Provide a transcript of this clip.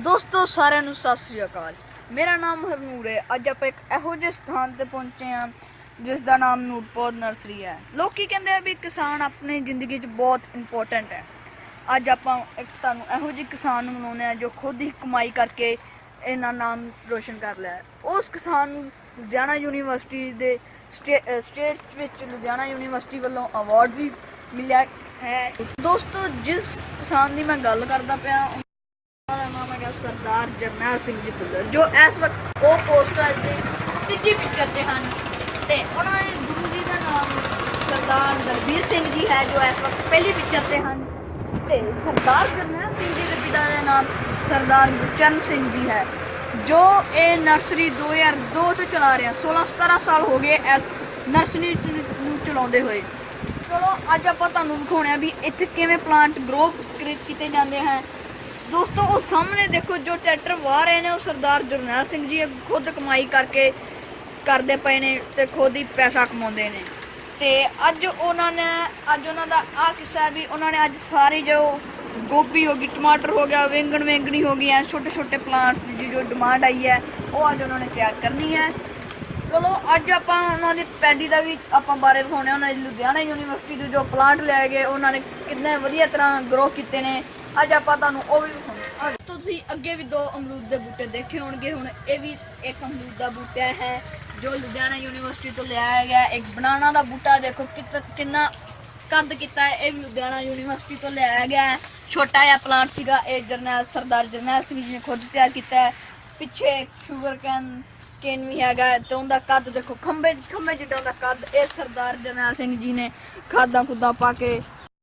ਦੋਸਤੋ ਸਾਰਿਆਂ ਨੂੰ ਸਤਿ ਸ੍ਰੀ ਅਕਾਲ। ਮੇਰਾ ਨਾਮ ਹਰਨੂਰ ਹੈ। ਅੱਜ ਆਪਾਂ ਇੱਕ ਇਹੋ ਜਿਹੇ ਸਥਾਨ ਤੇ ਪਹੁੰਚੇ ਹਾਂ ਜਿਸ ਦਾ ਨਾਮ ਨੂਰਪੌਦ ਨਰਸਰੀ ਹੈ। ਲੋਕੀ ਕਹਿੰਦੇ ਆ ਵੀ ਕਿਸਾਨ ਆਪਣੀ ਜ਼ਿੰਦਗੀ 'ਚ ਬਹੁਤ ਇੰਪੋਰਟੈਂਟ ਹੈ। ਅੱਜ ਆਪਾਂ ਇੱਕ ਤੁਹਾਨੂੰ ਇਹੋ ਜਿਹੇ ਕਿਸਾਨ ਨੂੰ ਮਿਲਾਉਂਦੇ ਹਾਂ ਜੋ ਖੁਦ ਹੀ ਕਮਾਈ ਕਰਕੇ ਇਹਨਾਂ ਨਾਮ ਰੋਸ਼ਨ ਕਰ ਲਿਆ। ਉਸ ਕਿਸਾਨ ਨੂੰ ਲੁਧਿਆਣਾ ਯੂਨੀਵਰਸਿਟੀ ਦੇ ਸਟੇਟ ਵਿੱਚ ਲੁਧਿਆਣਾ ਯੂਨੀਵਰਸਿਟੀ ਵੱਲੋਂ ਅਵਾਰਡ ਵੀ ਮਿਲਿਆ ਹੈ। ਦੋਸਤੋ ਜਿਸ ਕਿਸਾਨ ਦੀ ਮੈਂ ਗੱਲ ਕਰਦਾ ਪਿਆ ਦਾ ਨਾਮ ਹੈਗਾ ਸਰਦਾਰ ਜਰਨੈਲ ਸਿੰਘ ਜੀ ਭੁੱਲਰ, ਜੋ ਇਸ ਵਕਤ ਉਹ ਪੋਸਟਰ ਦੀ ਤੀਜੀ ਪਿਕਚਰ 'ਤੇ ਹਨ ਅਤੇ ਉਹਨਾਂ ਦੇ ਗੁਰੂ ਜੀ ਦਾ ਨਾਮ ਸਰਦਾਰ ਦਲਬੀਰ ਸਿੰਘ ਜੀ ਹੈ ਜੋ ਇਸ ਵਕਤ ਪਹਿਲੀ ਪਿਕਚਰ 'ਤੇ ਹਨ। ਅਤੇ ਸਰਦਾਰ ਜਰਨੈਲ ਸਿੰਘ ਜੀ ਦੇ ਪਿਤਾ ਦਾ ਨਾਮ ਸਰਦਾਰ ਗੁਰਚਰਨ ਸਿੰਘ ਜੀ ਹੈ ਜੋ ਇਹ ਨਰਸਰੀ 2002 ਤੋਂ ਚਲਾ ਰਿਹਾ। 16-17 ਸਾਲ ਹੋ ਗਏ ਇਸ ਨਰਸਰੀ ਨੂੰ ਚਲਾਉਂਦੇ ਹੋਏ। ਚਲੋ ਅੱਜ ਆਪਾਂ ਤੁਹਾਨੂੰ ਵਿਖਾਉਣੇ ਆ ਵੀ ਇੱਥੇ ਕਿਵੇਂ ਪਲਾਂਟ ਗਰੋ ਕੀਤੇ ਜਾਂਦੇ ਹਨ। ਦੋਸਤੋ ਉਹ ਸਾਹਮਣੇ ਦੇਖੋ ਜੋ ਟਰੈਕਟਰ ਵਾਹ ਰਹੇ ਨੇ ਉਹ ਸਰਦਾਰ ਜਰਨੈਲ ਸਿੰਘ ਜੀ ਖੁਦ ਕਮਾਈ ਕਰਕੇ ਕਰਦੇ ਪਏ ਨੇ ਅਤੇ ਖੁਦ ਹੀ ਪੈਸਾ ਕਮਾਉਂਦੇ ਨੇ। ਅਤੇ ਅੱਜ ਉਹਨਾਂ ਦਾ ਆਹ ਕਿੱਸਾ ਹੈ ਵੀ ਉਹਨਾਂ ਨੇ ਅੱਜ ਸਾਰੀ ਜੋ ਗੋਭੀ ਹੋ ਗਈ, ਟਮਾਟਰ ਹੋ ਗਿਆ, ਵੈਂਗਣੀ ਹੋ ਗਈ, ਛੋਟੇ ਛੋਟੇ ਪਲਾਂਟਸ ਦੀ ਜੋ ਡਿਮਾਂਡ ਆਈ ਹੈ ਉਹ ਅੱਜ ਉਹਨਾਂ ਨੇ ਤਿਆਰ ਕਰਨੀ ਹੈ। ਚਲੋ ਅੱਜ ਆਪਾਂ ਉਹਨਾਂ ਦੀ ਪੈਡੀ ਦਾ ਵੀ ਆਪਾਂ ਬਾਰੇ ਵਿਖਾਉਣੇ। ਉਹਨਾਂ ਦੀ ਲੁਧਿਆਣਾ ਯੂਨੀਵਰਸਿਟੀ ਦੇ ਜੋ ਪਲਾਂਟ ਲੈ ਗਏ ਉਹਨਾਂ ਨੇ ਕਿੰਨੇ ਵਧੀਆ ਤਰ੍ਹਾਂ ਗਰੋ ਕੀਤੇ ਨੇ। ਅੱਜ ਆਪਾਂ ਤੁਹਾਨੂੰ ਉਹ ਵੀ ਵਿਖਾਉਣੇ। ਤੁਸੀਂ ਅੱਗੇ ਵੀ 2 ਅਮਰੂਦ ਦੇ ਬੂਟੇ ਦੇਖੇ ਹੋਣਗੇ। ਹੁਣ ਇਹ ਵੀ ਇੱਕ ਅਮਰੂਦ ਦਾ ਬੂਟਾ ਹੈ ਜੋ ਲੁਧਿਆਣਾ ਯੂਨੀਵਰਸਿਟੀ ਤੋਂ ਲਿਆਇਆ ਗਿਆ। ਇੱਕ ਬਨਾਨਾ ਦਾ ਬੂਟਾ ਦੇਖੋ ਕਿੰਨਾ ਕੰਦ ਕੀਤਾ ਹੈ, ਇਹ ਵੀ ਲੁਧਿਆਣਾ ਯੂਨੀਵਰਸਿਟੀ ਤੋਂ ਲਿਆਇਆ ਗਿਆ। ਛੋਟਾ ਜਿਹਾ ਪਲਾਂਟ ਸੀਗਾ, ਇਹ ਸਰਦਾਰ ਜਰਨੈਲ ਸਿੰਘ ਜੀ ਨੇ ਖੁਦ ਤਿਆਰ ਕੀਤਾ ਹੈ। ਪਿੱਛੇ ਸ਼ੂਗਰ ਕੇਨ ਵੀ ਹੈਗਾ ਅਤੇ ਉਹਦਾ ਕੱਦ ਦੇਖੋ ਖੰਭੇ ਜਿੱਡਾ ਉਹਦਾ ਕੱਦ। ਇਹ ਸਰਦਾਰ ਜਰਨੈਲ ਸਿੰਘ ਜੀ ਨੇ ਖਾਦਾਂ ਖੁੱਦਾਂ ਪਾ ਕੇ